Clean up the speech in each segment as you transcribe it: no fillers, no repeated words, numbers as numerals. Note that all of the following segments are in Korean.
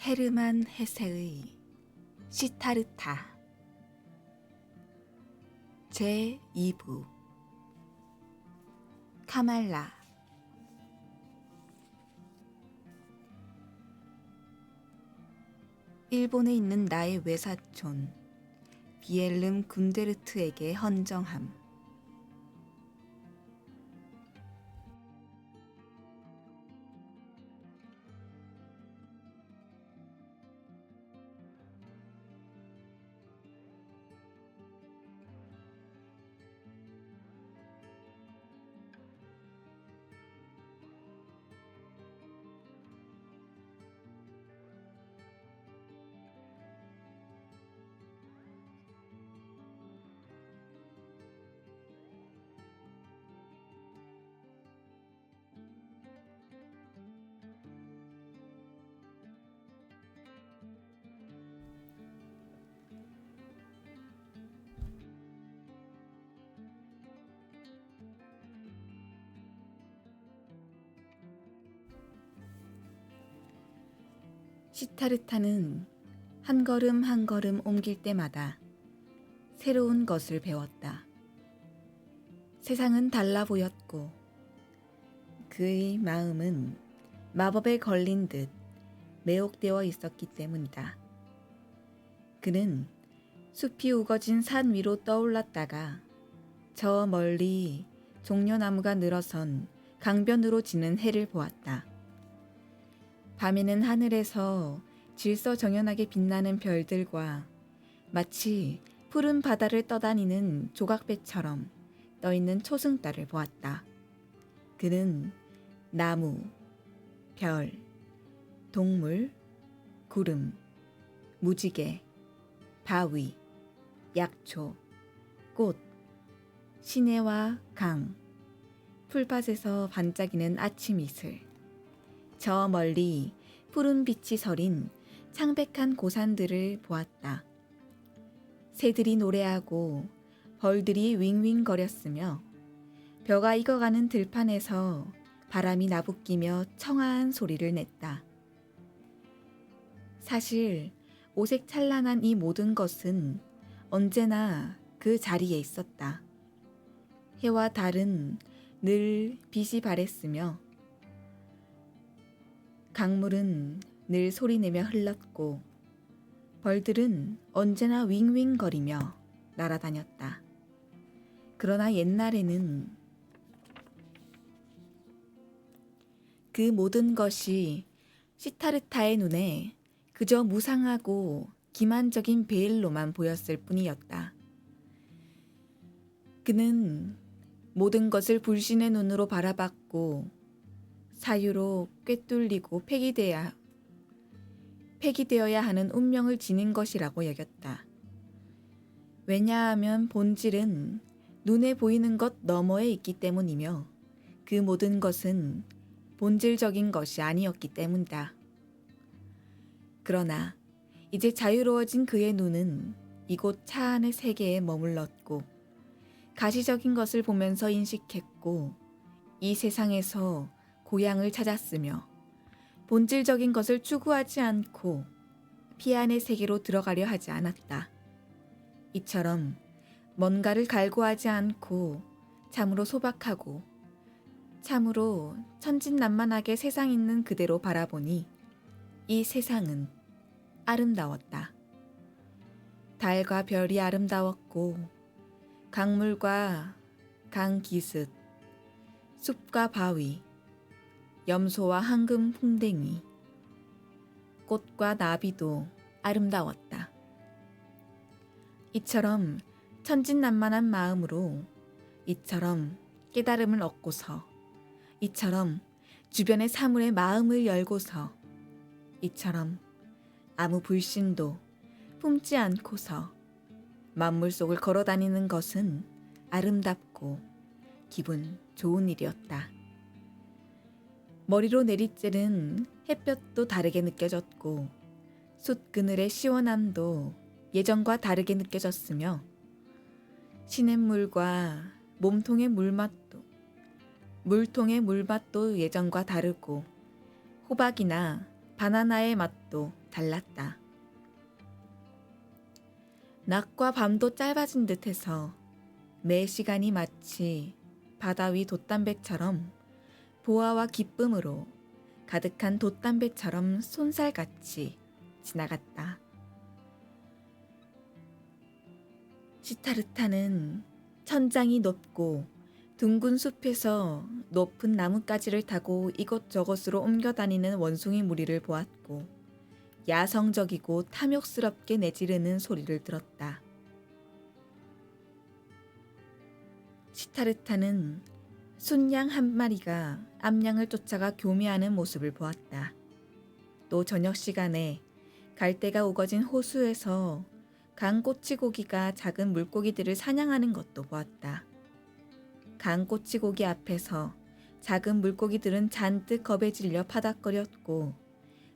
헤르만 헤세의 시타르타 제2부 카말라. 일본에 있는 나의 외사촌 비엘름 군데르트에게 헌정함. 시타르타는 한 걸음 한 걸음 옮길 때마다 새로운 것을 배웠다. 세상은 달라 보였고 그의 마음은 마법에 걸린 듯 매혹되어 있었기 때문이다. 그는 숲이 우거진 산 위로 떠올랐다가 저 멀리 종려나무가 늘어선 강변으로 지는 해를 보았다. 밤에는 하늘에서 질서정연하게 빛나는 별들과 마치 푸른 바다를 떠다니는 조각배처럼 떠있는 초승달을 보았다. 그는 나무, 별, 동물, 구름, 무지개, 바위, 약초, 꽃, 시내와 강, 풀밭에서 반짝이는 아침 이슬, 저 멀리 푸른 빛이 서린 창백한 고산들을 보았다. 새들이 노래하고 벌들이 윙윙거렸으며 벼가 익어가는 들판에서 바람이 나부끼며 청아한 소리를 냈다. 사실 오색 찬란한 이 모든 것은 언제나 그 자리에 있었다. 해와 달은 늘 빛이 바랬으며 강물은 늘 소리내며 흘렀고 벌들은 언제나 윙윙거리며 날아다녔다. 그러나 옛날에는 그 모든 것이 시타르타의 눈에 그저 무상하고 기만적인 베일로만 보였을 뿐이었다. 그는 모든 것을 불신의 눈으로 바라봤고 사유로 꿰뚫리고 폐기되어야 하는 운명을 지닌 것이라고 여겼다. 왜냐하면 본질은 눈에 보이는 것 너머에 있기 때문이며 그 모든 것은 본질적인 것이 아니었기 때문이다. 그러나 이제 자유로워진 그의 눈은 이곳 차 안의 세계에 머물렀고 가시적인 것을 보면서 인식했고 이 세상에서 고향을 찾았으며 본질적인 것을 추구하지 않고 피 안의 세계로 들어가려 하지 않았다. 이처럼 뭔가를 갈구하지 않고 참으로 소박하고 참으로 천진난만하게 세상 있는 그대로 바라보니 이 세상은 아름다웠다. 달과 별이 아름다웠고 강물과 강 기슭, 숲과 바위, 염소와 황금 풍뎅이, 꽃과 나비도 아름다웠다. 이처럼 천진난만한 마음으로, 이처럼 깨달음을 얻고서, 이처럼 주변의 사물에 마음을 열고서, 이처럼 아무 불신도 품지 않고서 만물 속을 걸어다니는 것은 아름답고 기분 좋은 일이었다. 머리로 내리쬐는 햇볕도 다르게 느껴졌고 숯 그늘의 시원함도 예전과 다르게 느껴졌으며 시냇물과 물통의 물맛도 예전과 다르고 호박이나 바나나의 맛도 달랐다. 낮과 밤도 짧아진 듯해서 매 시간이 마치 바다 위 돛담배처럼 보아와 기쁨으로 가득한 돛담배처럼 쏜살같이 지나갔다. 시타르타는 천장이 높고 둥근 숲에서 높은 나뭇가지를 타고 이곳저곳으로 옮겨다니는 원숭이 무리를 보았고 야성적이고 탐욕스럽게 내지르는 소리를 들었다. 시타르타는 순양 한 마리가 암양을 쫓아가 교미하는 모습을 보았다. 또 저녁 시간에 갈대가 우거진 호수에서 강꼬치고기가 작은 물고기들을 사냥하는 것도 보았다. 강꼬치고기 앞에서 작은 물고기들은 잔뜩 겁에 질려 파닥거렸고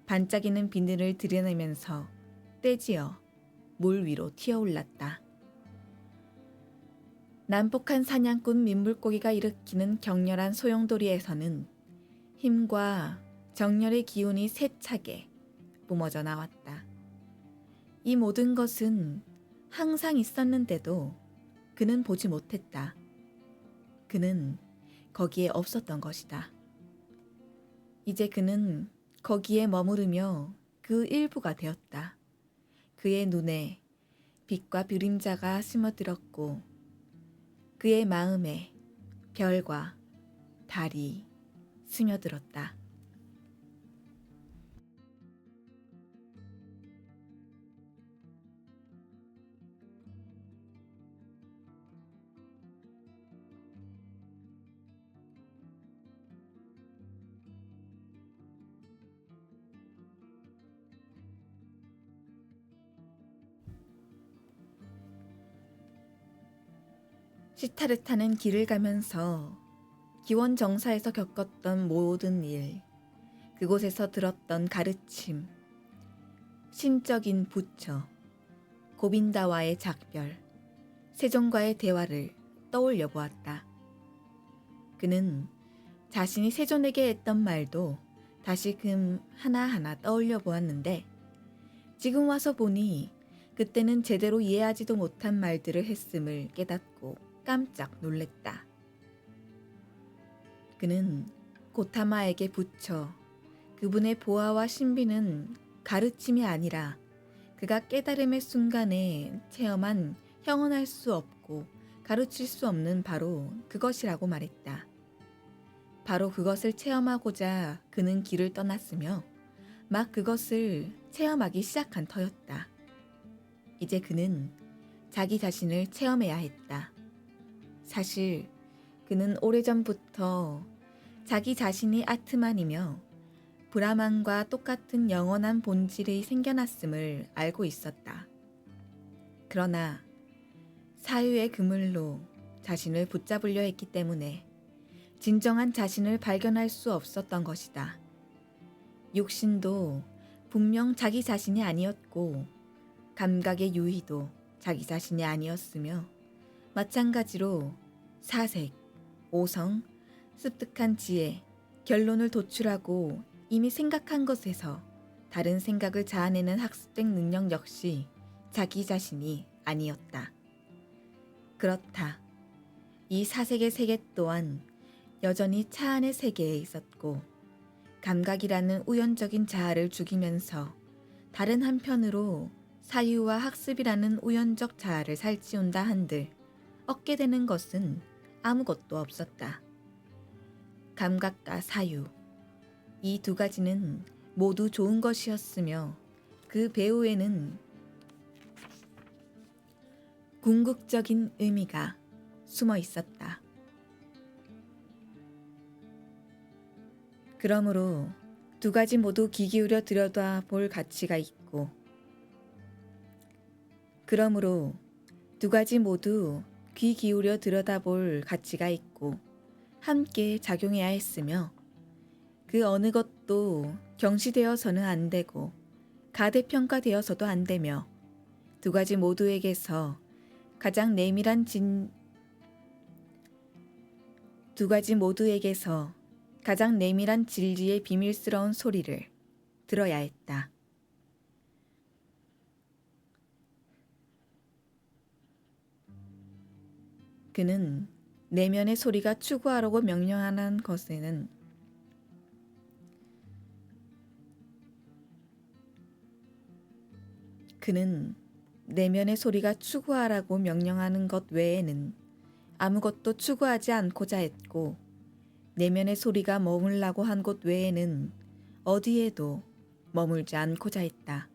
반짝이는 비늘을 들여내면서 떼지어 물 위로 튀어올랐다. 난폭한 사냥꾼 민물고기가 일으키는 격렬한 소용돌이에서는 힘과 정열의 기운이 세차게 뿜어져 나왔다. 이 모든 것은 항상 있었는데도 그는 보지 못했다. 그는 거기에 없었던 것이다. 이제 그는 거기에 머무르며 그 일부가 되었다. 그의 눈에 빛과 그림자가 스며들었고 그의 마음에 별과 달이 스며들었다. 시타르타는 길을 가면서 기원정사에서 겪었던 모든 일, 그곳에서 들었던 가르침, 신적인 부처, 고빈다와의 작별, 세존과의 대화를 떠올려 보았다. 그는 자신이 세존에게 했던 말도 다시금 하나하나 떠올려 보았는데 지금 와서 보니 그때는 제대로 이해하지도 못한 말들을 했음을 깨닫고 깜짝 놀랬다. 그는 고타마에게 부처, 그분의 보아와 신비는 가르침이 아니라 그가 깨달음의 순간에 체험한 형언할 수 없고 가르칠 수 없는 바로 그것이라고 말했다. 바로 그것을 체험하고자 그는 길을 떠났으며 막 그것을 체험하기 시작한 터였다. 이제 그는 자기 자신을 체험해야 했다. 사실 그는 오래전부터 자기 자신이 아트만이며 브라만과 똑같은 영원한 본질이 생겨났음을 알고 있었다. 그러나 사유의 그물로 자신을 붙잡으려 했기 때문에 진정한 자신을 발견할 수 없었던 것이다. 육신도 분명 자기 자신이 아니었고 감각의 유희도 자기 자신이 아니었으며 마찬가지로 사색, 오성, 습득한 지혜, 결론을 도출하고 이미 생각한 것에서 다른 생각을 자아내는 학습된 능력 역시 자기 자신이 아니었다. 그렇다. 이 사색의 세계 또한 여전히 차 안의 세계에 있었고 감각이라는 우연적인 자아를 죽이면서 다른 한편으로 사유와 학습이라는 우연적 자아를 살찌운다 한들 얻게 되는 것은 아무것도 없었다. 감각과 사유, 이 두 가지는 모두 좋은 것이었으며 그 배후에는 궁극적인 의미가 숨어 있었다. 그러므로 두 가지 모두 귀 기울여 들여다볼 가치가 있고 함께 작용해야 했으며 그 어느 것도 경시되어서는 안 되고 가대평가되어서도 안 되며 두 가지 모두에게서 가장 내밀한 진리의 비밀스러운 소리를 들어야 했다. 그는 내면의 소리가 추구하라고 명령하는 것에는 그는 내면의 소리가 추구하라고 명령하는 것 외에는 아무것도 추구하지 않고자 했고, 내면의 소리가 머물라고 한 곳 외에는 어디에도 머물지 않고자 했다.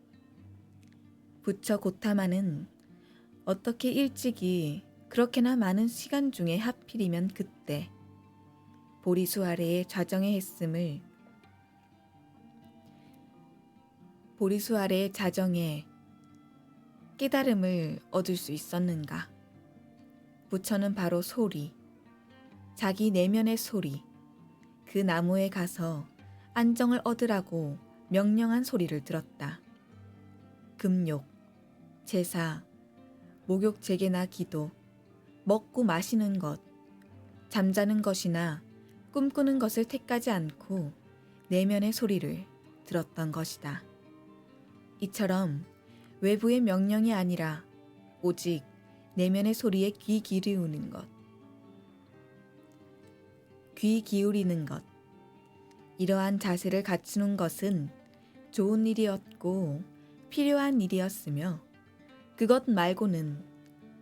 부처 고타마는 어떻게 일찍이 그렇게나 많은 시간 중에 하필이면 그때 보리수 아래의 자정에 깨달음을 얻을 수 있었는가? 부처는 바로 소리, 자기 내면의 소리, 그 나무에 가서 안정을 얻으라고 명령한 소리를 들었다. 금욕, 제사, 목욕 제계나 기도, 먹고 마시는 것, 잠자는 것이나 꿈꾸는 것을 택하지 않고 내면의 소리를 들었던 것이다. 이처럼 외부의 명령이 아니라 오직 내면의 소리에 귀 기울이는 것, 이러한 자세를 갖추는 것은 좋은 일이었고 필요한 일이었으며 그것 말고는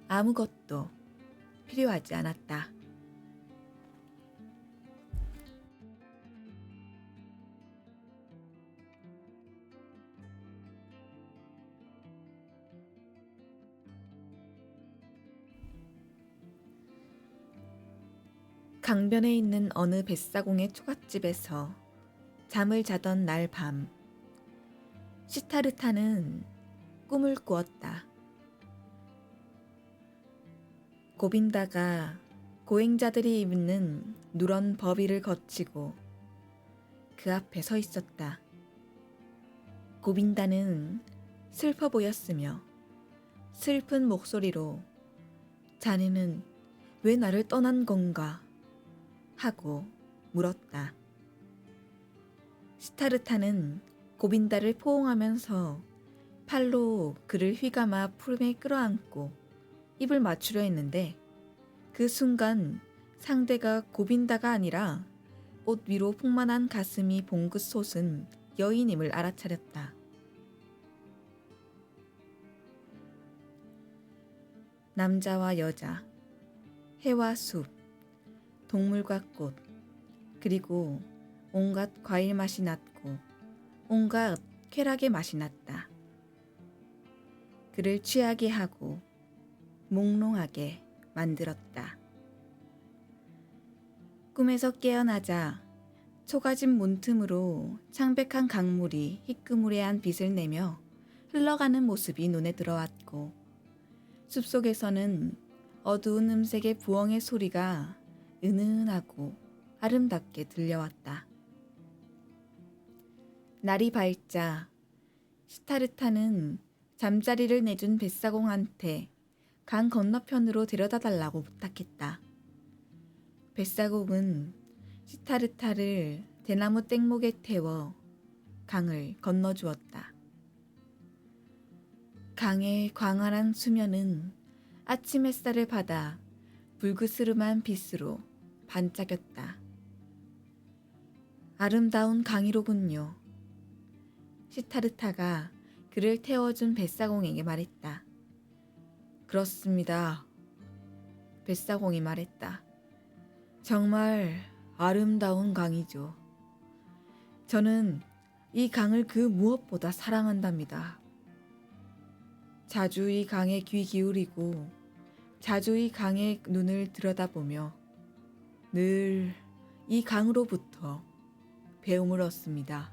아무것도 필요하지 않았다. 강변에 있는 어느 뱃사공의 초갓집에서 잠을 자던 날 밤, 시타르타는 꿈을 꾸었다. 고빈다가 고행자들이 입는 누런 버비를 거치고 그 앞에 서 있었다. 고빈다는 슬퍼 보였으며 슬픈 목소리로 자네는 왜 나를 떠난 건가? 하고 물었다. 시타르타는 고빈다를 포옹하면서 팔로 그를 휘감아 푸름에 끌어안고 입을 맞추려 했는데 그 순간 상대가 고빈다가 아니라 옷 위로 풍만한 가슴이 봉긋 솟은 여인임을 알아차렸다. 남자와 여자, 해와 숲, 동물과 꽃, 그리고 온갖 과일 맛이 났고 온갖 쾌락의 맛이 났다. 그를 취하게 하고 몽롱하게 만들었다. 꿈에서 깨어나자 초가집 문틈으로 창백한 강물이 희끄무레한 빛을 내며 흘러가는 모습이 눈에 들어왔고 숲속에서는 어두운 음색의 부엉의 소리가 은은하고 아름답게 들려왔다. 날이 밝자 시타르타는 잠자리를 내준 뱃사공한테 강 건너편으로 데려다 달라고 부탁했다. 뱃사공은 시타르타를 대나무 땡목에 태워 강을 건너주었다. 강의 광활한 수면은 아침 햇살을 받아 불그스름한 빛으로 반짝였다. 아름다운 강이로군요. 시타르타가 그를 태워준 뱃사공에게 말했다. 그렇습니다. 뱃사공이 말했다. 정말 아름다운 강이죠. 저는 이 강을 그 무엇보다 사랑한답니다. 자주 이 강에 귀 기울이고 자주 이 강의 눈을 들여다보며 늘 이 강으로부터 배움을 얻습니다.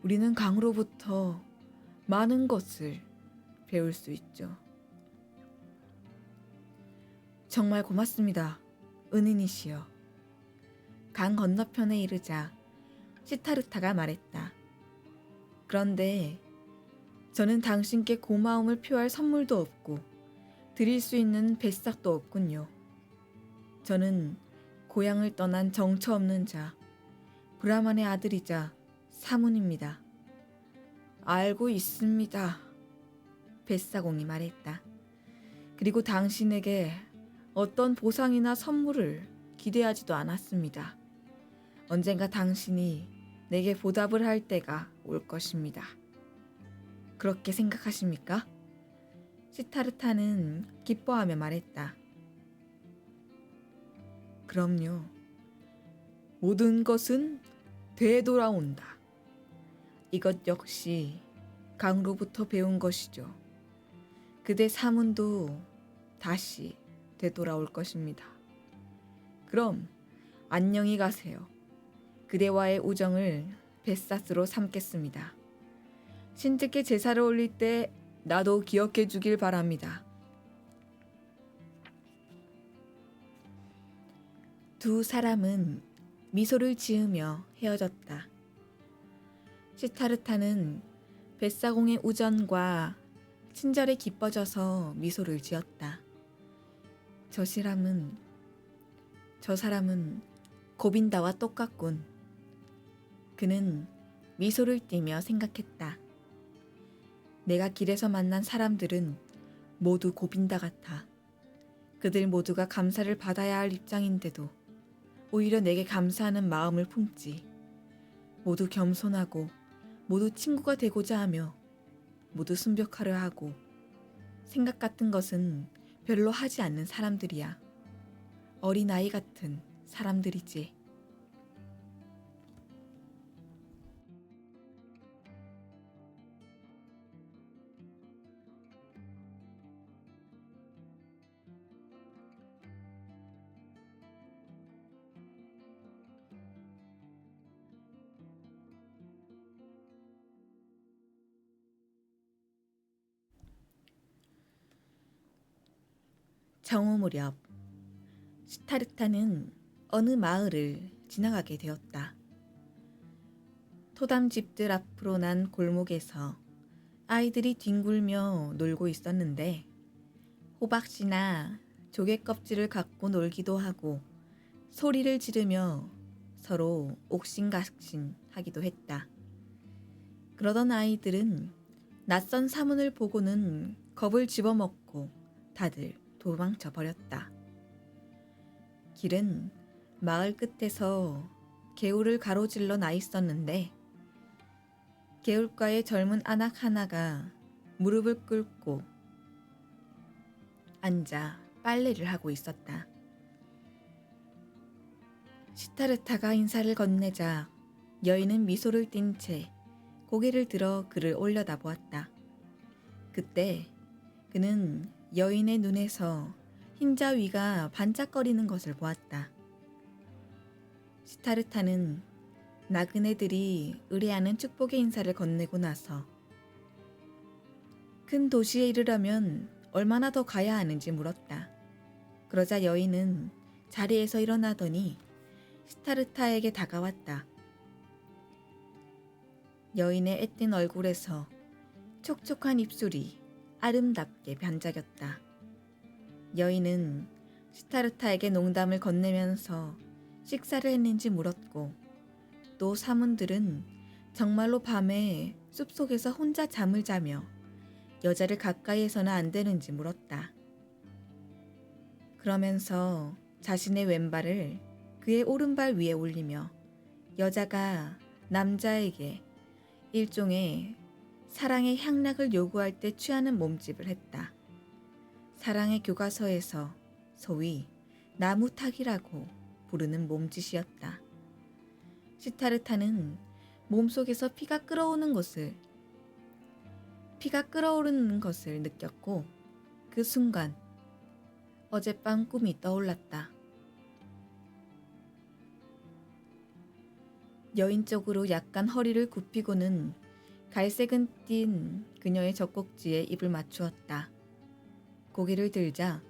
우리는 강으로부터 많은 것을 배울 수 있죠. 정말 고맙습니다. 은인이시여. 강 건너편에 이르자 시타르타가 말했다. 그런데 저는 당신께 고마움을 표할 선물도 없고 드릴 수 있는 뱃삭도 없군요. 저는 고향을 떠난 정처 없는 자, 브라만의 아들이자 사문입니다. 알고 있습니다. 뱃사공이 말했다. 그리고 당신에게 어떤 보상이나 선물을 기대하지도 않았습니다. 언젠가 당신이 내게 보답을 할 때가 올 것입니다. 그렇게 생각하십니까? 시타르타는 기뻐하며 말했다. 그럼요. 모든 것은 되돌아온다. 이것 역시 강으로부터 배운 것이죠. 그대 사문도 다시 되돌아올 것입니다. 그럼 안녕히 가세요. 그대와의 우정을 뱃사스로 삼겠습니다. 신께 제사를 올릴 때 나도 기억해 주길 바랍니다. 두 사람은 미소를 지으며 헤어졌다. 시타르타는 뱃사공의 우정과 친절에 기뻐져서 미소를 지었다. 저 사람은 고빈다와 똑같군. 그는 미소를 띠며 생각했다. 내가 길에서 만난 사람들은 모두 고빈다 같아. 그들 모두가 감사를 받아야 할 입장인데도 오히려 내게 감사하는 마음을 품지. 모두 겸손하고 모두 친구가 되고자 하며 모두 순벽하려 하고 생각 같은 것은 별로 하지 않는 사람들이야. 어린아이 같은 사람들이지. 정오 무렵 시타르타는 어느 마을을 지나가게 되었다. 토담집들 앞으로 난 골목에서 아이들이 뒹굴며 놀고 있었는데 호박씨나 조개 껍질을 갖고 놀기도 하고 소리를 지르며 서로 옥신각신하기도 했다. 그러던 아이들은 낯선 사문을 보고는 겁을 집어먹고 다들 도망쳐 버렸다. 길은 마을 끝에서 개울을 가로질러 나 있었는데 개울가에 젊은 아낙 하나가 무릎을 꿇고 앉아 빨래를 하고 있었다. 시타르타가 인사를 건네자 여인은 미소를 띤 채 고개를 들어 그를 올려다보았다. 그때 그는 여인의 눈에서 흰자 위가 반짝거리는 것을 보았다. 시타르타는 나그네들이 의뢰하는 축복의 인사를 건네고 나서 큰 도시에 이르려면 얼마나 더 가야 하는지 물었다. 그러자 여인은 자리에서 일어나더니 시타르타에게 다가왔다. 여인의 애띤 얼굴에서 촉촉한 입술이 아름답게 반짝였다. 여인은 시타르타에게 농담을 건네면서 식사를 했는지 물었고 또 사문들은 정말로 밤에 숲속에서 혼자 잠을 자며 여자를 가까이해서는 안 되는지 물었다. 그러면서 자신의 왼발을 그의 오른발 위에 올리며 여자가 남자에게 일종의 사랑의 향락을 요구할 때 취하는 몸짓을 했다. 사랑의 교과서에서 소위 나무탁이라고 부르는 몸짓이었다. 시타르타는 몸속에서 피가 끓어오르는 것을 느꼈고 그 순간 어젯밤 꿈이 떠올랐다. 여인 쪽으로 약간 허리를 굽히고는 갈색은 띤 그녀의 젖꼭지에 입을 맞추었다. 고개를 들자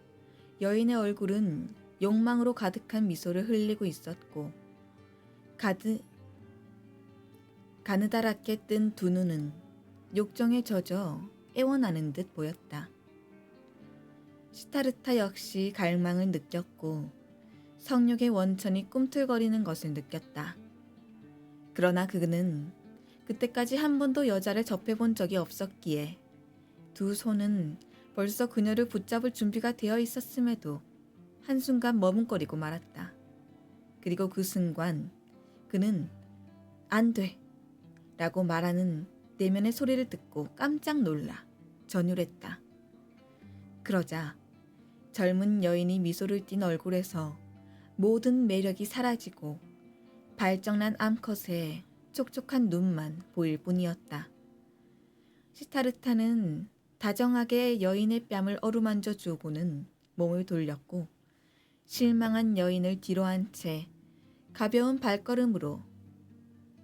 여인의 얼굴은 욕망으로 가득한 미소를 흘리고 있었고 가느다랗게 뜬 두 눈은 욕정에 젖어 애원하는 듯 보였다. 시타르타 역시 갈망을 느꼈고 성욕의 원천이 꿈틀거리는 것을 느꼈다. 그러나 그는 그때까지 한 번도 여자를 접해본 적이 없었기에 두 손은 벌써 그녀를 붙잡을 준비가 되어 있었음에도 한순간 머뭇거리고 말았다. 그리고 그 순간 그는 안 돼! 라고 말하는 내면의 소리를 듣고 깜짝 놀라 전율했다. 그러자 젊은 여인이 미소를 띤 얼굴에서 모든 매력이 사라지고 발정난 암컷의 촉촉한 눈만 보일 뿐이었다. 시타르타는 다정하게 여인의 뺨을 어루만져 주고는 몸을 돌렸고 실망한 여인을 뒤로 한 채 가벼운 발걸음으로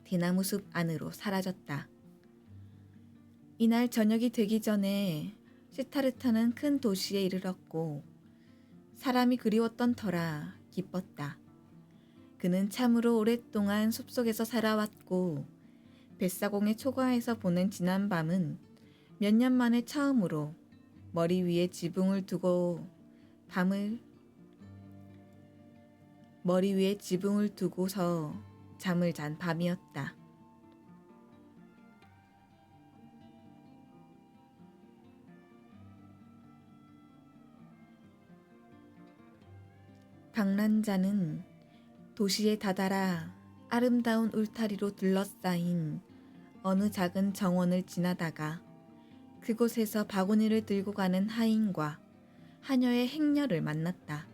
대나무 숲 안으로 사라졌다. 이날 저녁이 되기 전에 시타르타는 큰 도시에 이르렀고 사람이 그리웠던 터라 기뻤다. 그는 참으로 오랫동안 숲속에서 살아왔고 뱃사공의 초가에서 보낸 지난 밤은 몇 년 만에 처음으로 머리 위에 지붕을 두고서 잠을 잔 밤이었다. 방랑자는 도시에 다다라 아름다운 울타리로 둘러싸인 어느 작은 정원을 지나다가 그곳에서 바구니를 들고 가는 하인과 하녀의 행녀를 만났다.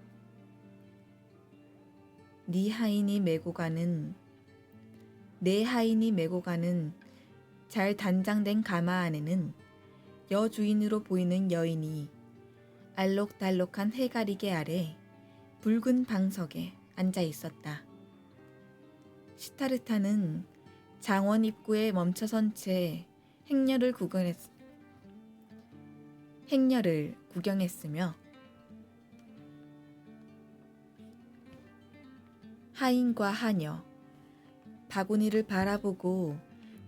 내 하인이 메고 가는 잘 단장된 가마 안에는 여주인으로 보이는 여인이 알록달록한 해가리개 아래 붉은 방석에 앉아 있었다. 시타르타는 장원 입구에 멈춰선 채 행녀를 구경했으며 하인과 하녀, 바구니를 바라보고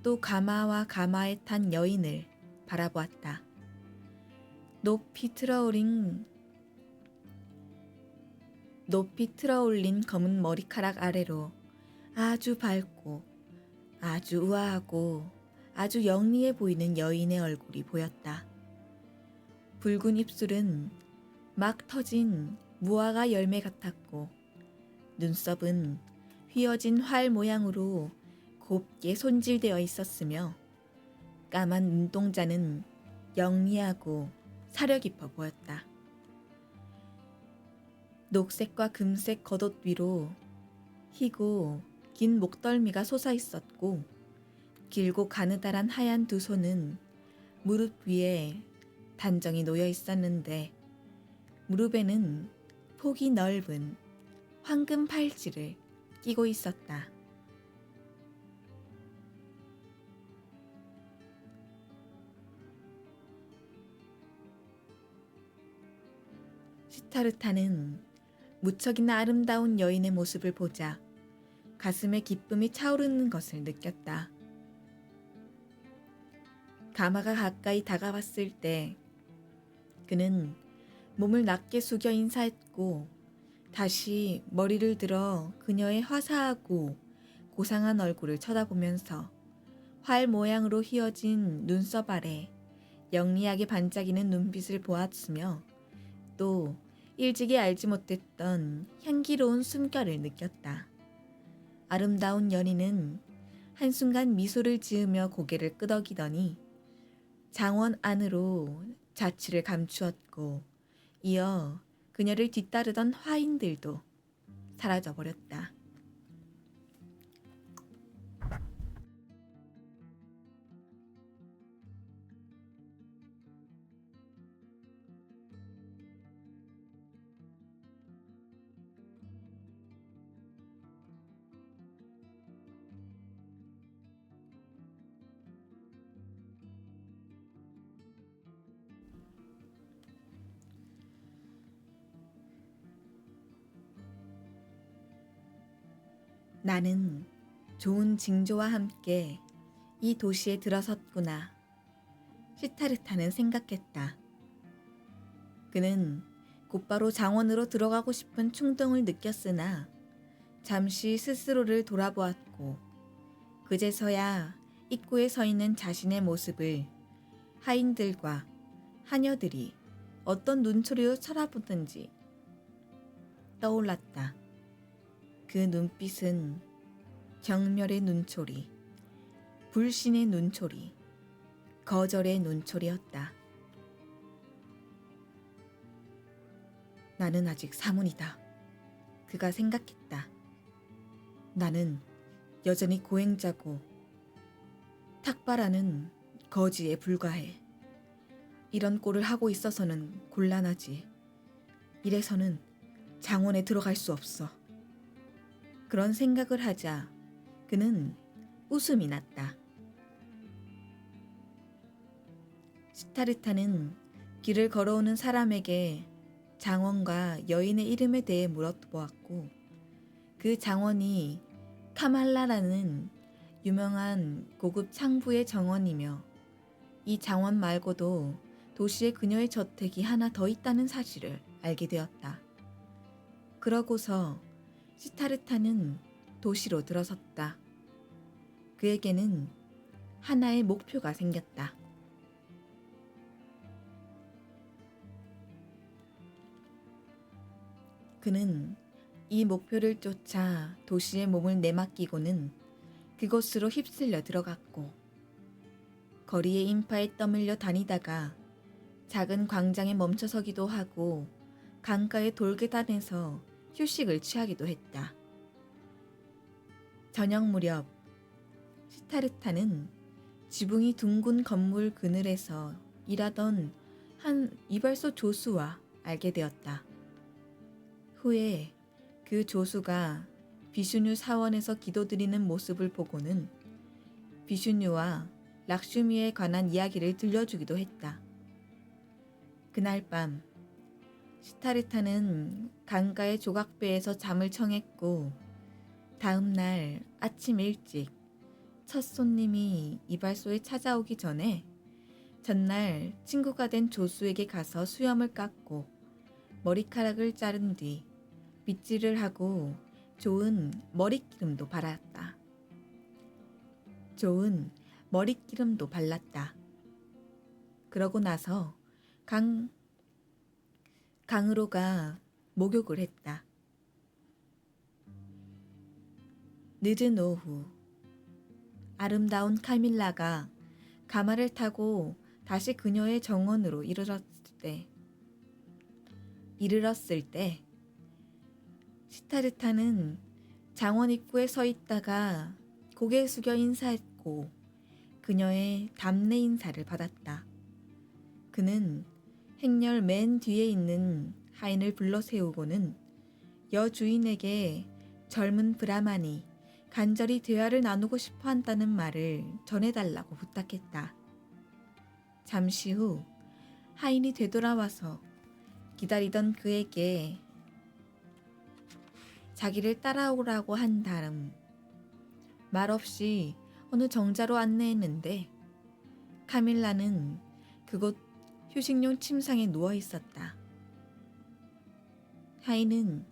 또 가마와 가마에 탄 여인을 바라보았다. 높이 틀어올린 검은 머리카락 아래로 아주 밝고 아주 우아하고 아주 영리해 보이는 여인의 얼굴이 보였다. 붉은 입술은 막 터진 무화과 열매 같았고 눈썹은 휘어진 활 모양으로 곱게 손질되어 있었으며 까만 눈동자는 영리하고 사려 깊어 보였다. 녹색과 금색 겉옷 위로 희고 긴 목덜미가 솟아 있었고 길고 가느다란 하얀 두 손은 무릎 위에 단정히 놓여 있었는데 무릎에는 폭이 넓은 황금 팔찌를 끼고 있었다. 시타르타는 무척이나 아름다운 여인의 모습을 보자 가슴에 기쁨이 차오르는 것을 느꼈다. 가마가 가까이 다가왔을 때 그는 몸을 낮게 숙여 인사했고 다시 머리를 들어 그녀의 화사하고 고상한 얼굴을 쳐다보면서 활 모양으로 휘어진 눈썹 아래 영리하게 반짝이는 눈빛을 보았으며 또 일찍이 알지 못했던 향기로운 숨결을 느꼈다. 아름다운 여인은 한순간 미소를 지으며 고개를 끄덕이더니 장원 안으로 자취를 감추었고 이어 그녀를 뒤따르던 화인들도 사라져버렸다. 나는 좋은 징조와 함께 이 도시에 들어섰구나. 시타르타는 생각했다. 그는 곧바로 장원으로 들어가고 싶은 충동을 느꼈으나 잠시 스스로를 돌아보았고 그제서야 입구에 서 있는 자신의 모습을 하인들과 하녀들이 어떤 눈초리로 쳐다보든지 떠올랐다. 그 눈빛은 경멸의 눈초리, 불신의 눈초리, 거절의 눈초리였다. 나는 아직 사문이다. 그가 생각했다. 나는 여전히 고행자고 탁바라는 거지에 불과해. 이런 꼴을 하고 있어서는 곤란하지. 이래서는 장원에 들어갈 수 없어. 그런 생각을 하자 그는 웃음이 났다. 시타르타는 길을 걸어오는 사람에게 장원과 여인의 이름에 대해 물어보았고 그 장원이 카말라라는 유명한 고급 창부의 정원이며 이 장원 말고도 도시에 그녀의 저택이 하나 더 있다는 사실을 알게 되었다. 그러고서 시타르타는 도시로 들어섰다. 그에게는 하나의 목표가 생겼다. 그는 이 목표를 쫓아 도시에 몸을 내맡기고는 그곳으로 휩쓸려 들어갔고 거리의 인파에 떠밀려 다니다가 작은 광장에 멈춰서기도 하고 강가의 돌계단에서 휴식을 취하기도 했다. 저녁 무렵 시타르타는 지붕이 둥근 건물 그늘에서 일하던 한 이발소 조수와 알게 되었다. 후에 그 조수가 비슈뉴 사원에서 기도드리는 모습을 보고는 비슈뉴와 락슈미에 관한 이야기를 들려주기도 했다. 그날 밤 시타르타는 강가의 조각배에서 잠을 청했고 다음 날 아침 일찍 첫 손님이 이발소에 찾아오기 전에 전날 친구가 된 조수에게 가서 수염을 깎고 머리카락을 자른 뒤 빗질을 하고 좋은 머릿기름도 발랐다. 그러고 나서 강으로 가 목욕을 했다. 늦은 오후 아름다운 카밀라가 가마를 타고 다시 그녀의 정원으로 이르렀을 때 시타르타는 장원 입구에 서 있다가 고개 숙여 인사했고 그녀의 답례 인사를 받았다. 그는 행렬 맨 뒤에 있는 하인을 불러 세우고는 여주인에게 젊은 브라만이 간절히 대화를 나누고 싶어 한다는 말을 전해달라고 부탁했다. 잠시 후 하인이 되돌아와서 기다리던 그에게 자기를 따라오라고 한 다음 말없이 어느 정자로 안내했는데 카밀라는 그곳 휴식용 침상에 누워 있었다. 하인은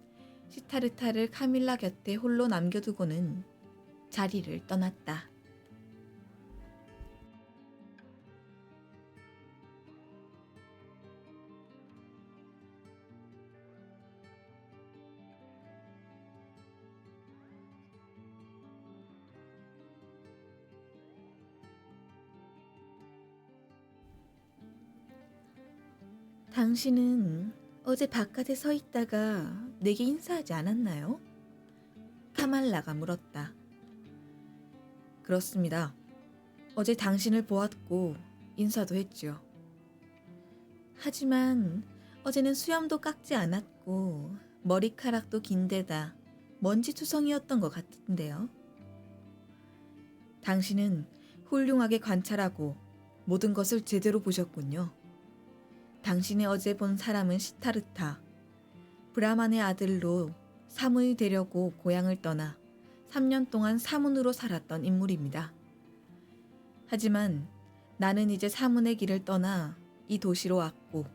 시타르타를 카밀라 곁에 홀로 남겨두고는 자리를 떠났다. 당신은 어제 바깥에 서 있다가 내게 인사하지 않았나요? 카말라가 물었다. 그렇습니다. 어제 당신을 보았고 인사도 했지요. 하지만 어제는 수염도 깎지 않았고 머리카락도 긴데다 먼지투성이었던 것 같은데요. 당신은 훌륭하게 관찰하고 모든 것을 제대로 보셨군요. 당신이 어제 본 사람은 시타르타, 브라만의 아들로 사문이 되려고 고향을 떠나 3년 동안 사문으로 살았던 인물입니다. 하지만 나는 이제 사문의 길을 떠나 이 도시로 왔고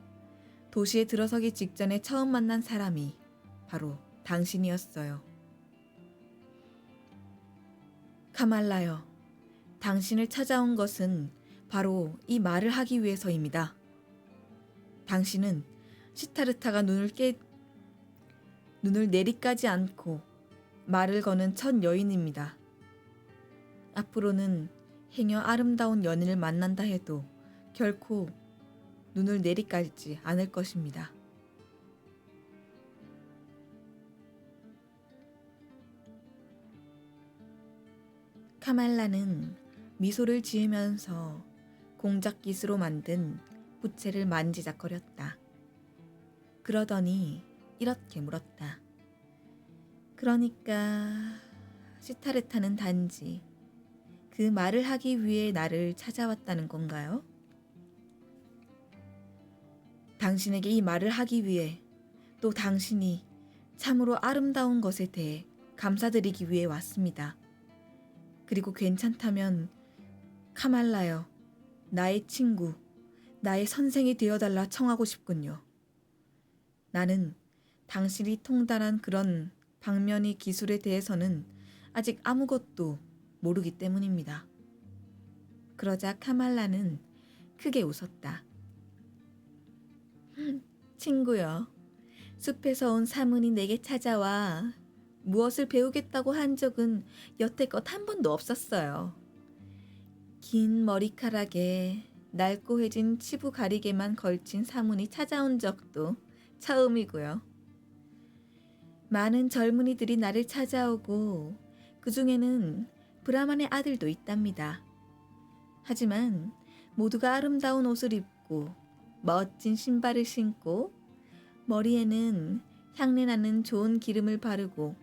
도시에 들어서기 직전에 처음 만난 사람이 바로 당신이었어요. 카말라요, 당신을 찾아온 것은 바로 이 말을 하기 위해서입니다. 당신은 시타르타가 눈을 내리까지 않고 말을 거는 첫 여인입니다. 앞으로는 행여 아름다운 연인을 만난다 해도 결코 눈을 내리까지 않을 것입니다. 카말라는 미소를 지으면서 공작깃으로 만든 부채를 만지작거렸다. 그러더니 이렇게 물었다. 그러니까 시타르타는 단지 그 말을 하기 위해 나를 찾아왔다는 건가요? 당신에게 이 말을 하기 위해, 또 당신이 참으로 아름다운 것에 대해 감사드리기 위해 왔습니다. 그리고 괜찮다면 카말라여, 나의 친구, 나의 선생이 되어달라 청하고 싶군요. 나는 당신이 통달한 그런 방면의 기술에 대해서는 아직 아무것도 모르기 때문입니다. 그러자 카말라는 크게 웃었다. 친구여, 숲에서 온 사문이 내게 찾아와 무엇을 배우겠다고 한 적은 여태껏 한 번도 없었어요. 긴 머리카락에 낡고해진 치부 가리개만 걸친 사문이 찾아온 적도 처음이고요. 많은 젊은이들이 나를 찾아오고 그 중에는 브라만의 아들도 있답니다. 하지만 모두가 아름다운 옷을 입고 멋진 신발을 신고 머리에는 향내나는 좋은 기름을 바르고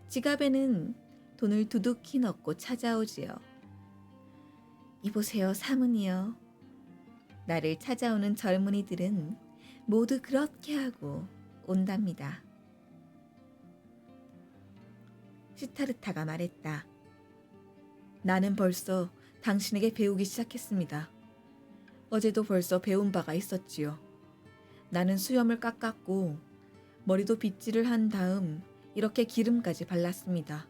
지갑에는 돈을 두둑히 넣고 찾아오지요. 이보세요, 사문이여. 나를 찾아오는 젊은이들은 모두 그렇게 하고 온답니다. 시타르타가 말했다. 나는 벌써 당신에게 배우기 시작했습니다. 어제도 벌써 배운 바가 있었지요. 나는 수염을 깎았고 머리도 빗질을 한 다음 이렇게 기름까지 발랐습니다.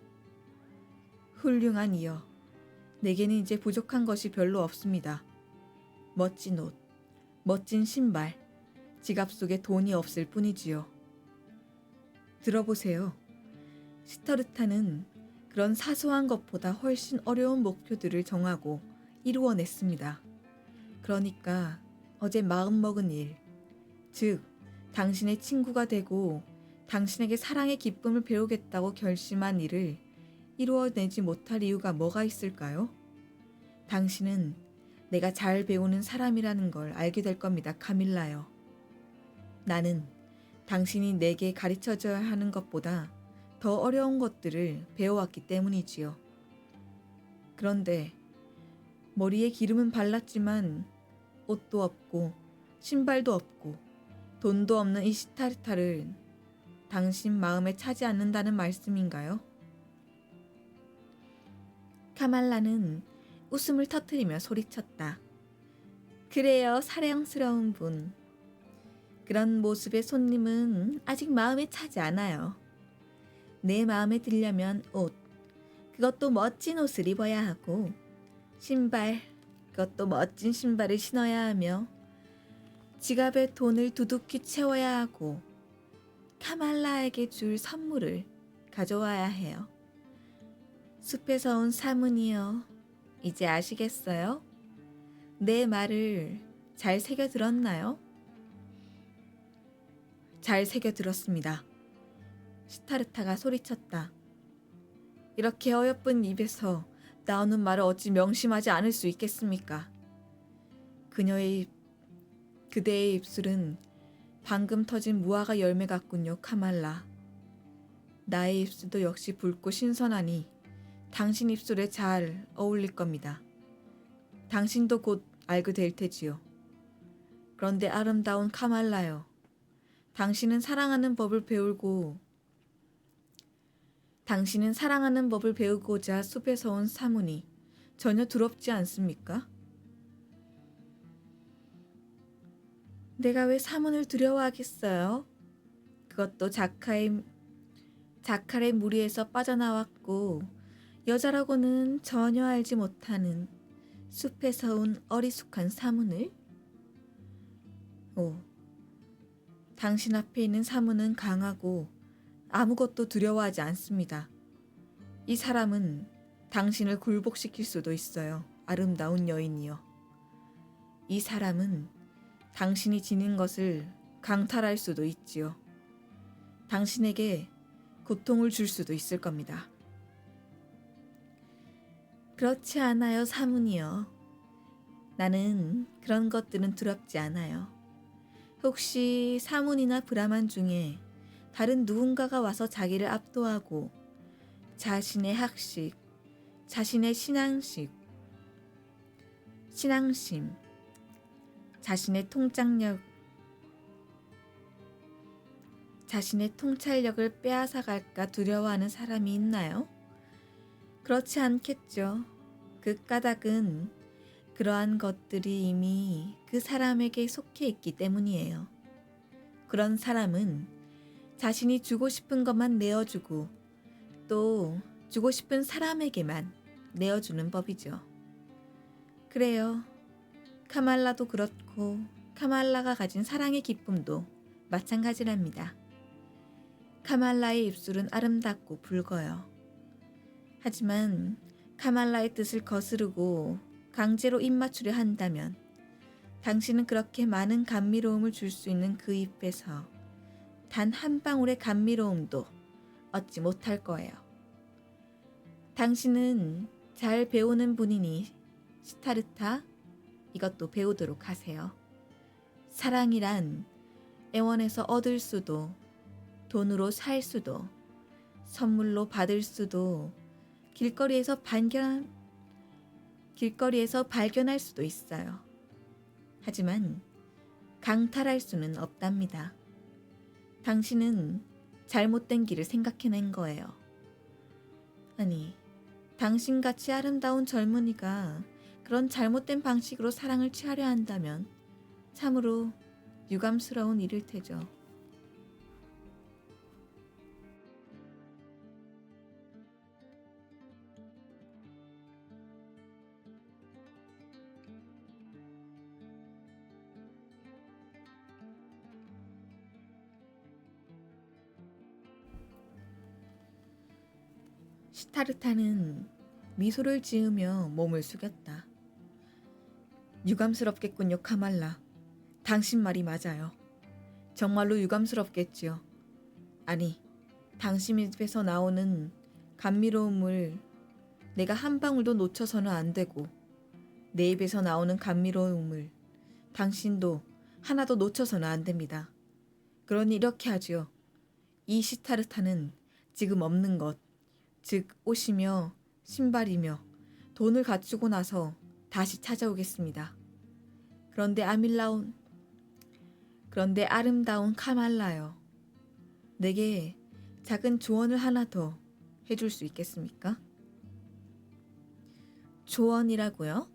훌륭한 이여, 내게는 이제 부족한 것이 별로 없습니다. 멋진 옷, 멋진 신발, 지갑 속에 돈이 없을 뿐이지요. 들어보세요. 시타르타는 그런 사소한 것보다 훨씬 어려운 목표들을 정하고 이루어냈습니다. 그러니까 어제 마음먹은 일, 즉 당신의 친구가 되고 당신에게 사랑의 기쁨을 배우겠다고 결심한 일을 이루어내지 못할 이유가 뭐가 있을까요? 당신은 내가 잘 배우는 사람이라는 걸 알게 될 겁니다, 카밀라요. 나는 당신이 내게 가르쳐줘야 하는 것보다 더 어려운 것들을 배워왔기 때문이지요. 그런데 머리에 기름은 발랐지만 옷도 없고 신발도 없고 돈도 없는 이 시타르타를 당신 마음에 차지 않는다는 말씀인가요? 카말라는 웃음을 터뜨리며 소리쳤다. 그래요, 사랑스러운 분. 그런 모습의 손님은 아직 마음에 차지 않아요. 내 마음에 들려면 옷, 그것도 멋진 옷을 입어야 하고 신발, 그것도 멋진 신발을 신어야 하며 지갑에 돈을 두둑히 채워야 하고 카말라에게 줄 선물을 가져와야 해요. 숲에서 온 사문이여, 이제 아시겠어요? 내 말을 잘 새겨 들었나요? 잘 새겨 들었습니다. 시타르타가 소리쳤다. 이렇게 어여쁜 입에서 나오는 말을 어찌 명심하지 않을 수 있겠습니까? 그대의 입술은 방금 터진 무화과 열매 같군요, 카말라. 나의 입술도 역시 붉고 신선하니 당신 입술에 잘 어울릴 겁니다. 당신도 곧 알게 될 테지요. 그런데 아름다운 카말라요. 당신은 사랑하는 법을 배우고자 숲에서 온 사문이 전혀 두렵지 않습니까? 내가 왜 사문을 두려워하겠어요? 그것도 자카의 무리에서 빠져나왔고 여자라고는 전혀 알지 못하는 숲에서 온 어리숙한 사문을? 오, 당신 앞에 있는 사문은 강하고 아무것도 두려워하지 않습니다. 이 사람은 당신을 굴복시킬 수도 있어요. 아름다운 여인이여. 이 사람은 당신이 지닌 것을 강탈할 수도 있지요. 당신에게 고통을 줄 수도 있을 겁니다. 그렇지 않아요, 사문이여. 나는 그런 것들은 두렵지 않아요. 혹시 사문이나 브라만 중에 다른 누군가가 와서 자기를 압도하고 자신의 학식, 자신의 신앙심, 자신의 통찰력을 빼앗아갈까 두려워하는 사람이 있나요? 그렇지 않겠죠. 그 까닭은 그러한 것들이 이미 그 사람에게 속해 있기 때문이에요. 그런 사람은 자신이 주고 싶은 것만 내어주고 또 주고 싶은 사람에게만 내어주는 법이죠. 그래요. 카말라도 그렇고 카말라가 가진 사랑의 기쁨도 마찬가지랍니다. 카말라의 입술은 아름답고 붉어요. 하지만 카말라의 뜻을 거스르고 강제로 입맞추려 한다면 당신은 그렇게 많은 감미로움을 줄 수 있는 그 입에서 단 한 방울의 감미로움도 얻지 못할 거예요. 당신은 잘 배우는 분이니 시타르타, 이것도 배우도록 하세요. 사랑이란 애원에서 얻을 수도, 돈으로 살 수도, 선물로 받을 수도, 길거리에서 발견할 수도 있어요. 하지만 강탈할 수는 없답니다. 당신은 잘못된 길을 생각해낸 거예요. 아니, 당신같이 아름다운 젊은이가 그런 잘못된 방식으로 사랑을 취하려 한다면 참으로 유감스러운 일일 테죠. 시타르타는 미소를 지으며 몸을 숙였다. 유감스럽겠군요, 카말라. 당신 말이 맞아요. 정말로 유감스럽겠지요. 아니, 당신 입에서 나오는 감미로움을 내가 한 방울도 놓쳐서는 안 되고 내 입에서 나오는 감미로움을 당신도 하나도 놓쳐서는 안 됩니다. 그러니 이렇게 하지요. 이 시타르타는 지금 없는 것, 즉 옷이며 신발이며 돈을 갖추고 나서 다시 찾아오겠습니다. 그런데 아름다운 카말라요. 내게 작은 조언을 하나 더 해줄 수 있겠습니까? 조언이라고요?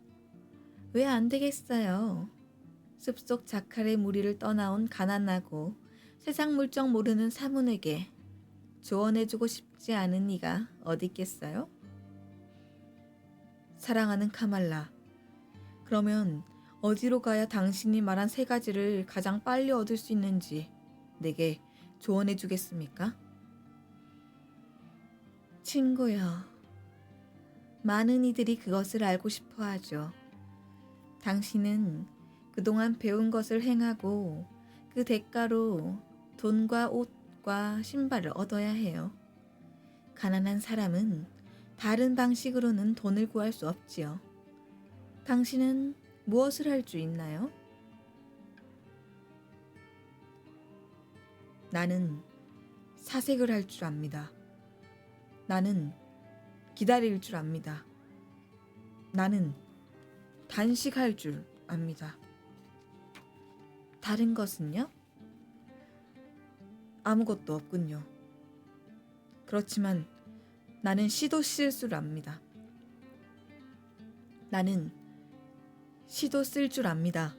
왜 안 되겠어요? 숲속 자칼의 무리를 떠나온 가난하고 세상 물정 모르는 사문에게 조언해주고 싶지 않은 이가 어디 있겠어요? 사랑하는 카말라, 그러면 어디로 가야 당신이 말한 세 가지를 가장 빨리 얻을 수 있는지 내게 조언해 주겠습니까? 친구여, 많은 이들이 그것을 알고 싶어 하죠. 당신은 그동안 배운 것을 행하고 그 대가로 돈과 옷과 신발을 얻어야 해요. 가난한 사람은 다른 방식으로는 돈을 구할 수 없지요. 당신은 무엇을 할 줄 있나요? 나는 사색을 할 줄 압니다. 나는 기다릴 줄 압니다. 나는 단식할 줄 압니다. 다른 것은요? 아무것도 없군요. 그렇지만 나는 시도 쓸 줄 압니다. 나는 시도 쓸 줄 압니다.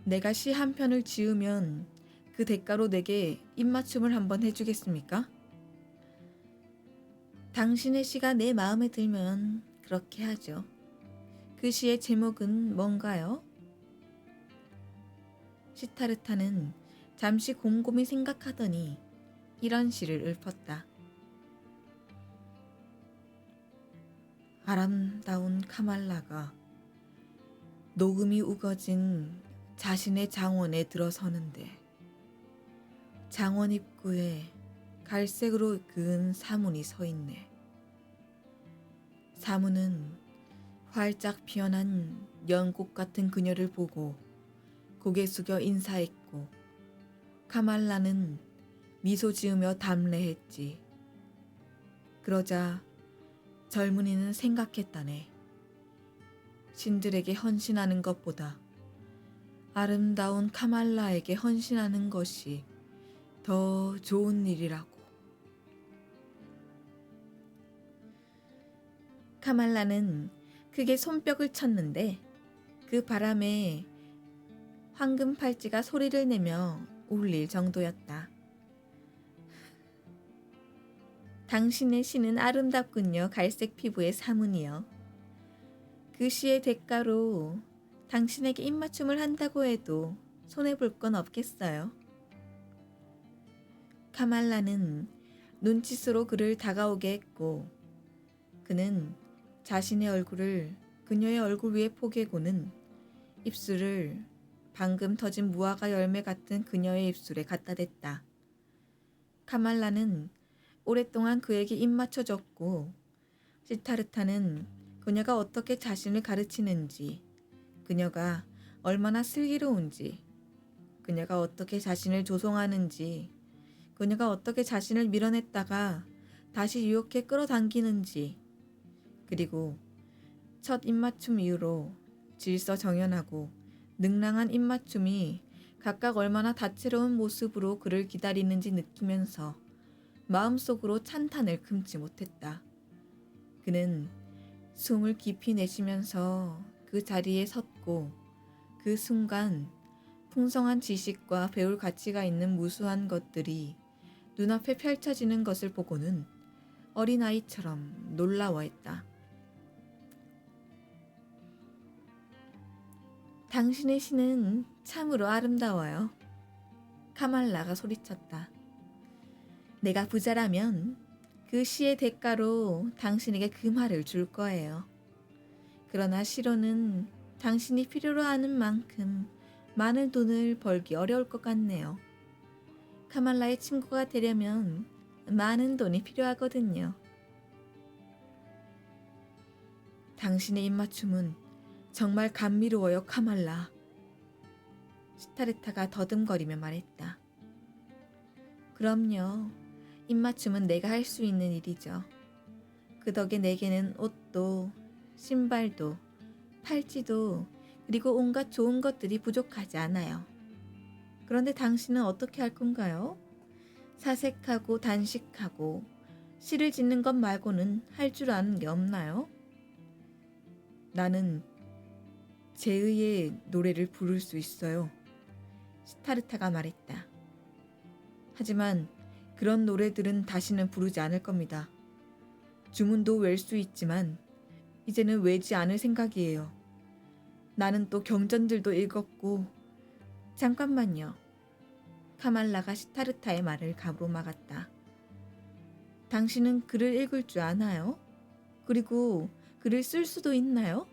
내가 시 한 편을 지으면 그 대가로 내게 입맞춤을 한번 해주겠습니까? 당신의 시가 내 마음에 들면 그렇게 하죠. 그 시의 제목은 뭔가요? 시타르타는 잠시 곰곰이 생각하더니 이런 시를 읊었다. 아름다운 카말라가 녹음이 우거진 자신의 장원에 들어서는데 장원 입구에 갈색으로 그은 사문이 서 있네. 사문은 활짝 피어난 연꽃 같은 그녀를 보고 고개 숙여 인사했고 카말라는 미소 지으며 담례했지. 그러자 젊은이는 생각했다네. 신들에게 헌신하는 것보다 아름다운 카말라에게 헌신하는 것이 더 좋은 일이라고. 카말라는 크게 손뼉을 쳤는데 그 바람에 황금 팔찌가 소리를 내며 울릴 정도였다. 당신의 시는 아름답군요. 갈색 피부의 사문이요. 그 시의 대가로 당신에게 입맞춤을 한다고 해도 손해볼 건 없겠어요. 카말라는 눈짓으로 그를 다가오게 했고 그는 자신의 얼굴을 그녀의 얼굴 위에 포개고는 입술을 방금 터진 무화과 열매 같은 그녀의 입술에 갖다 댔다. 카말라는 오랫동안 그에게 입맞춰줬고 시타르타는 그녀가 어떻게 자신을 가르치는지, 그녀가 얼마나 슬기로운지, 그녀가 어떻게 자신을 조종하는지, 그녀가 어떻게 자신을 밀어냈다가 다시 유혹해 끌어당기는지, 그리고 첫 입맞춤 이후로 질서정연하고 능랑한 입맞춤이 각각 얼마나 다채로운 모습으로 그를 기다리는지 느끼면서 마음속으로 찬탄을 금치 못했다. 그는 숨을 깊이 내쉬면서 그 자리에 섰고 그 순간 풍성한 지식과 배울 가치가 있는 무수한 것들이 눈앞에 펼쳐지는 것을 보고는 어린아이처럼 놀라워했다. 당신의 시는 참으로 아름다워요. 카말라가 소리쳤다. 내가 부자라면 그 시의 대가로 당신에게 그 말을 줄 거예요. 그러나 시로는 당신이 필요로 하는 만큼 많은 돈을 벌기 어려울 것 같네요. 카말라의 친구가 되려면 많은 돈이 필요하거든요. 당신의 입맞춤은 정말 감미로워요, 카말라. 시타르타가 더듬거리며 말했다. 그럼요. 입맞춤은 내가 할 수 있는 일이죠. 그 덕에 내게는 옷도, 신발도, 팔찌도, 그리고 온갖 좋은 것들이 부족하지 않아요. 그런데 당신은 어떻게 할 건가요? 사색하고 단식하고 시를 짓는 것 말고는 할 줄 아는 게 없나요? 나는 제의의 노래를 부를 수 있어요. 시타르타가 말했다. 하지만 그런 노래들은 다시는 부르지 않을 겁니다. 주문도 외울 수 있지만 이제는 외지 않을 생각이에요. 나는 또 경전들도 읽었고. 잠깐만요. 카말라가 시타르타의 말을 가로막았다. 당신은 글을 읽을 줄 아나요? 그리고 글을 쓸 수도 있나요?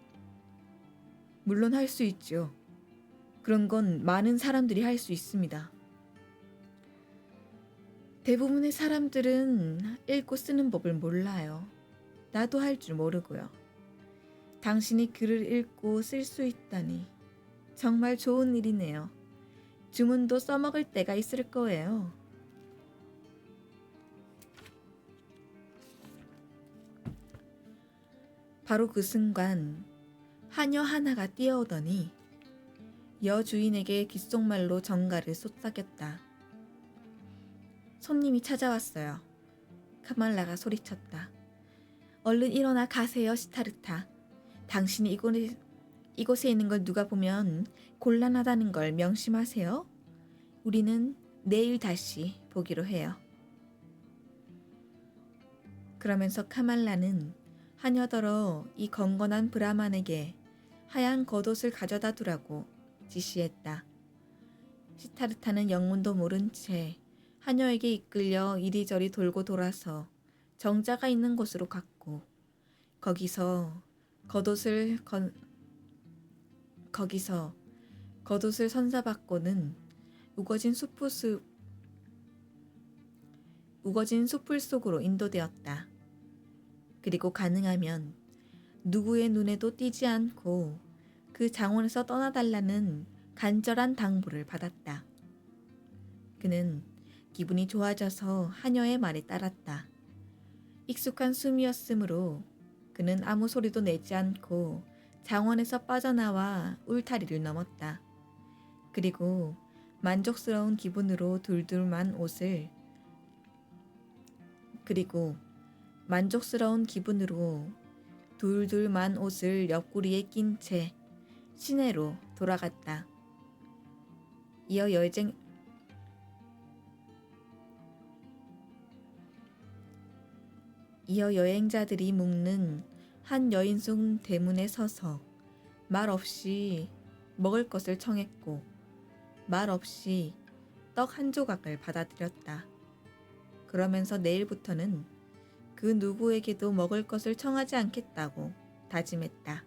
물론 할 수 있죠. 그런 건 많은 사람들이 할 수 있습니다. 대부분의 사람들은 읽고 쓰는 법을 몰라요. 나도 할 줄 모르고요. 당신이 글을 읽고 쓸 수 있다니 정말 좋은 일이네요. 주문도 써먹을 때가 있을 거예요. 바로 그 순간 하녀 하나가 뛰어오더니 여주인에게 귓속말로 정가를 쏟아겼다. 손님이 찾아왔어요. 카말라가 소리쳤다. 얼른 일어나 가세요, 시타르타. 당신이 이곳에 있는 걸 누가 보면 곤란하다는 걸 명심하세요. 우리는 내일 다시 보기로 해요. 그러면서 카말라는 하녀더러 이 건건한 브라만에게 하얀 겉옷을 가져다 두라고 지시했다. 시타르타는 영문도 모른 채 하녀에게 이끌려 이리저리 돌고 돌아서 정자가 있는 곳으로 갔고 거기서 거기서 겉옷을 선사받고는 우거진 숲풀 속으로 인도되었다. 그리고 가능하면 누구의 눈에도 띄지 않고 그 장원에서 떠나달라는 간절한 당부를 받았다. 그는 기분이 좋아져서 하녀의 말에 따랐다. 익숙한 숨이었으므로 그는 아무 소리도 내지 않고 장원에서 빠져나와 울타리를 넘었다. 그리고 만족스러운 기분으로 둘둘만 옷을 옆구리에 낀 채 시내로 돌아갔다. 이어 여행자들이 묵는 한 여인숙 대문에 서서 말없이 먹을 것을 청했고 말없이 떡 한 조각을 받아들였다. 그러면서 내일부터는 그 누구에게도 먹을 것을 청하지 않겠다고 다짐했다.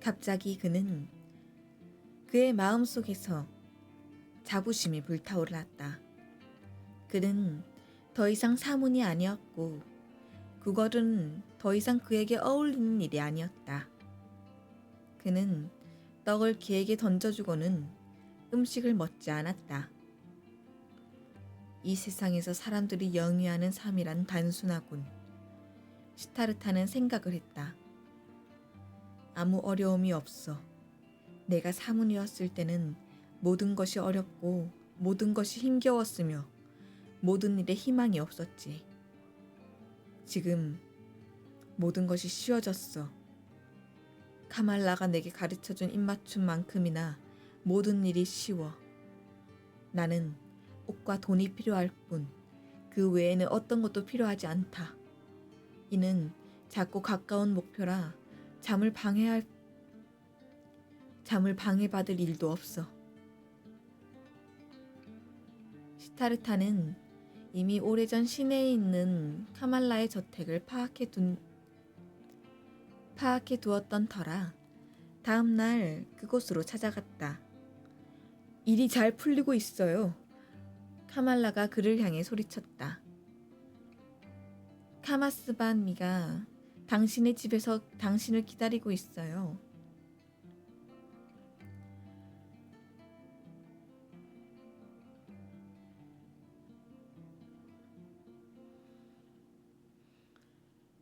갑자기 그의 마음속에서 자부심이 불타올랐다. 그는 더 이상 사문이 아니었고 그것은 더 이상 그에게 어울리는 일이 아니었다. 그는 떡을 개에게 던져주고는 음식을 먹지 않았다. 이 세상에서 사람들이 영위하는 삶이란 단순하군. 시타르타는 생각을 했다. 아무 어려움이 없어. 내가 사문이었을 때는 모든 것이 어렵고 모든 것이 힘겨웠으며 모든 일에 희망이 없었지. 지금 모든 것이 쉬워졌어. 카말라가 내게 가르쳐준 입맞춤만큼이나 모든 일이 쉬워. 나는 옷과 돈이 필요할 뿐 그 외에는 어떤 것도 필요하지 않다. 이는 작고 가까운 목표라 잠을 방해받을 일도 없어. 시타르타는 이미 오래전 시내에 있는 카말라의 저택을 파악해 두었던 터라 다음 날 그곳으로 찾아갔다. 일이 잘 풀리고 있어요. 카말라가 그를 향해 소리쳤다. 카마스반미가 당신의 집에서 당신을 기다리고 있어요.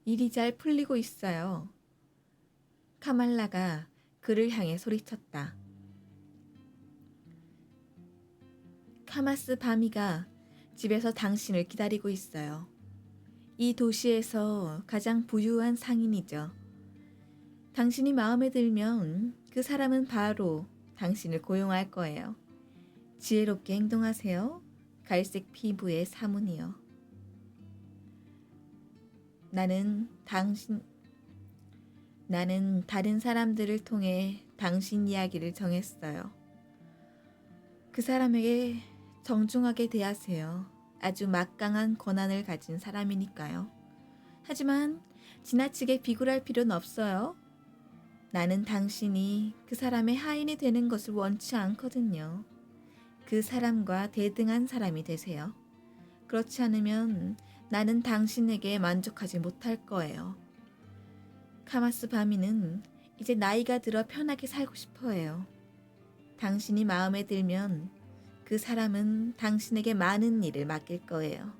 일이 잘 풀리고 있어요. 카말라가 그를 향해 소리쳤다. 카마스 바미가 집에서 당신을 기다리고 있어요. 이 도시에서 가장 부유한 상인이죠. 당신이 마음에 들면 그 사람은 바로 당신을 고용할 거예요. 지혜롭게 행동하세요. 갈색 피부의 사문이요. 나는 다른 사람들을 통해 당신 이야기를 정했어요. 그 사람에게 정중하게 대하세요. 아주 막강한 권한을 가진 사람이니까요. 하지만 지나치게 비굴할 필요는 없어요. 나는 당신이 그 사람의 하인이 되는 것을 원치 않거든요. 그 사람과 대등한 사람이 되세요. 그렇지 않으면 나는 당신에게 만족하지 못할 거예요. 카마스 바미는 이제 나이가 들어 편하게 살고 싶어 해요. 당신이 마음에 들면 그 사람은 당신에게 많은 일을 맡길 거예요.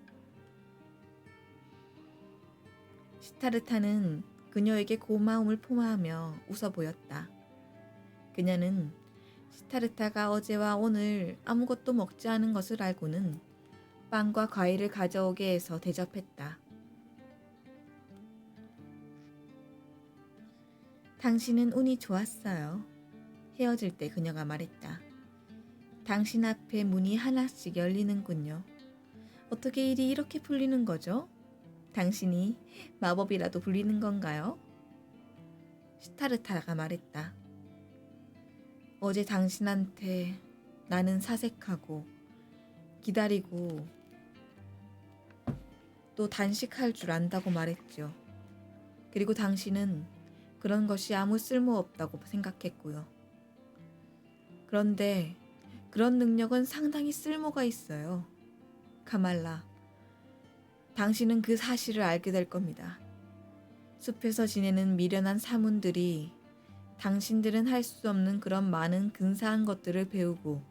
시타르타는 그녀에게 고마움을 포마하며 웃어 보였다. 그녀는 시타르타가 어제와 오늘 아무것도 먹지 않은 것을 알고는 빵과 과일을 가져오게 해서 대접했다. 당신은 운이 좋았어요. 헤어질 때 그녀가 말했다. 당신 앞에 문이 하나씩 열리는군요. 어떻게 일이 이렇게 풀리는 거죠? 당신이 마법이라도 부리는 건가요? 시타르타가 말했다. 어제 당신한테 나는 사색하고 기다리고 또 단식할 줄 안다고 말했죠. 그리고 당신은 그런 것이 아무 쓸모없다고 생각했고요. 그런데 그런 능력은 상당히 쓸모가 있어요. 카말라, 당신은 그 사실을 알게 될 겁니다. 숲에서 지내는 미련한 사문들이 당신들은 할 수 없는 그런 많은 근사한 것들을 배우고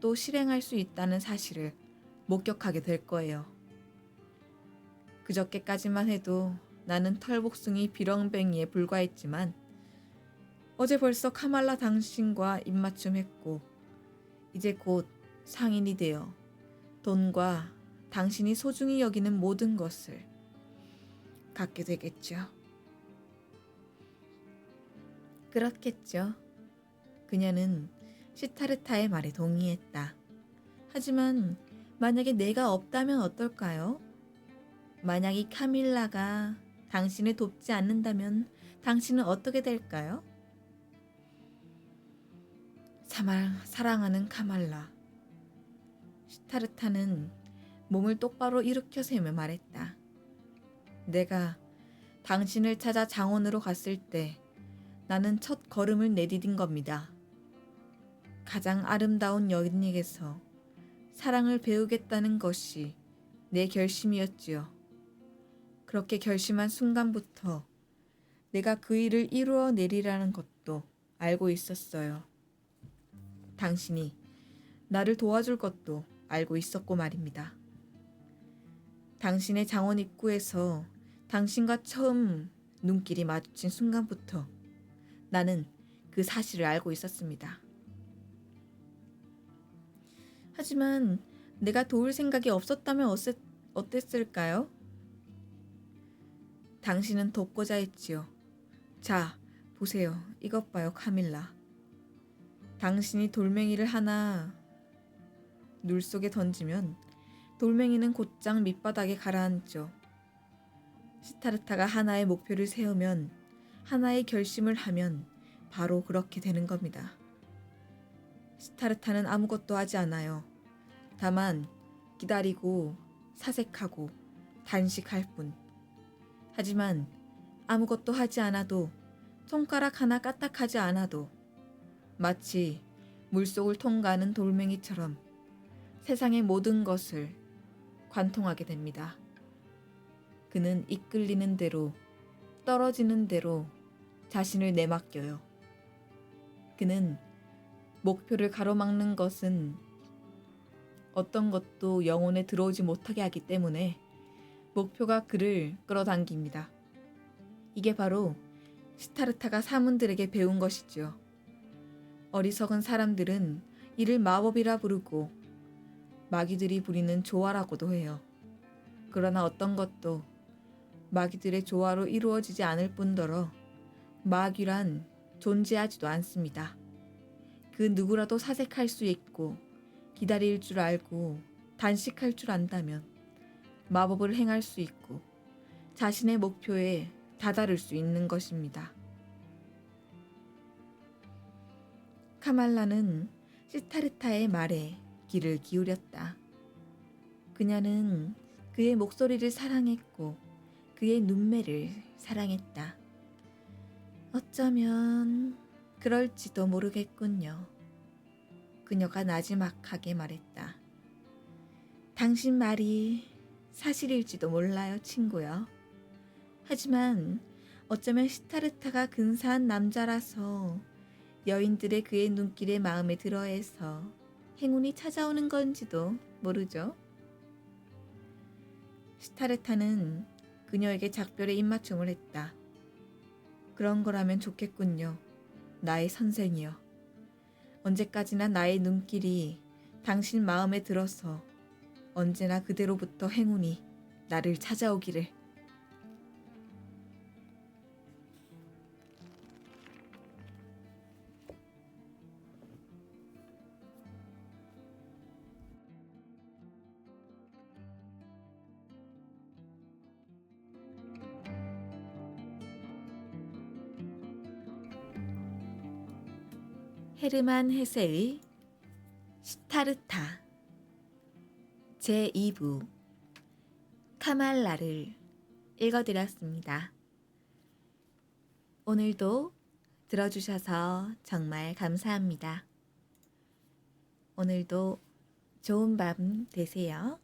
또 실행할 수 있다는 사실을 목격하게 될 거예요. 그저께까지만 해도 나는 털복숭이 비렁뱅이에 불과했지만 어제 벌써 카말라 당신과 입맞춤했고 이제 곧 상인이 되어 돈과 당신이 소중히 여기는 모든 것을 갖게 되겠죠. 그렇겠죠. 그녀는 시타르타의 말에 동의했다. 하지만 만약에 내가 없다면 어떨까요? 만약 이 카밀라가 당신을 돕지 않는다면 당신은 어떻게 될까요? 사랑하는 카말라. 시타르타는 몸을 똑바로 일으켜 세우며 말했다. 내가 당신을 찾아 장원으로 갔을 때 나는 첫 걸음을 내디딘 겁니다. 가장 아름다운 여인에게서 사랑을 배우겠다는 것이 내 결심이었지요. 그렇게 결심한 순간부터 내가 그 일을 이루어내리라는 것도 알고 있었어요. 당신이 나를 도와줄 것도 알고 있었고 말입니다. 당신의 장원 입구에서 당신과 처음 눈길이 마주친 순간부터 나는 그 사실을 알고 있었습니다. 하지만 내가 도울 생각이 없었다면 어땠을까요? 당신은 돕고자 했지요. 자, 보세요. 이것 봐요, 카밀라. 당신이 돌멩이를 하나 물 속에 던지면 돌멩이는 곧장 밑바닥에 가라앉죠. 시타르타가 하나의 목표를 세우면 하나의 결심을 하면 바로 그렇게 되는 겁니다. 시타르타는 아무것도 하지 않아요. 다만 기다리고 사색하고 단식할 뿐. 하지만 아무것도 하지 않아도 손가락 하나 까딱하지 않아도 마치 물속을 통과하는 돌멩이처럼 세상의 모든 것을 관통하게 됩니다. 그는 이끌리는 대로 떨어지는 대로 자신을 내맡겨요. 그는 목표를 가로막는 것은 어떤 것도 영혼에 들어오지 못하게 하기 때문에 목표가 그를 끌어당깁니다. 이게 바로 시타르타가 사문들에게 배운 것이지요. 어리석은 사람들은 이를 마법이라 부르고 마귀들이 부리는 조화라고도 해요. 그러나 어떤 것도 마귀들의 조화로 이루어지지 않을 뿐더러 마귀란 존재하지도 않습니다. 그 누구라도 사색할 수 있고 기다릴 줄 알고 단식할 줄 안다면 마법을 행할 수 있고 자신의 목표에 다다를 수 있는 것입니다. 카말라는 시타르타의 말에 귀를 기울였다. 그녀는 그의 목소리를 사랑했고 그의 눈매를 사랑했다. 어쩌면 그럴지도 모르겠군요. 그녀가 나지막하게 말했다. 당신 말이 사실일지도 몰라요, 친구요. 하지만 어쩌면 시타르타가 근사한 남자라서 여인들의 그의 눈길에 마음에 들어해서 행운이 찾아오는 건지도 모르죠. 시타르타는 그녀에게 작별의 입맞춤을 했다. 그런 거라면 좋겠군요. 나의 선생이여. 언제까지나 나의 눈길이 당신 마음에 들어서 언제나 그대로부터 행운이 나를 찾아오기를. 헤르만 헤세의 시타르타 제2부 카말라를 읽어드렸습니다. 오늘도 들어주셔서 정말 감사합니다. 오늘도 좋은 밤 되세요.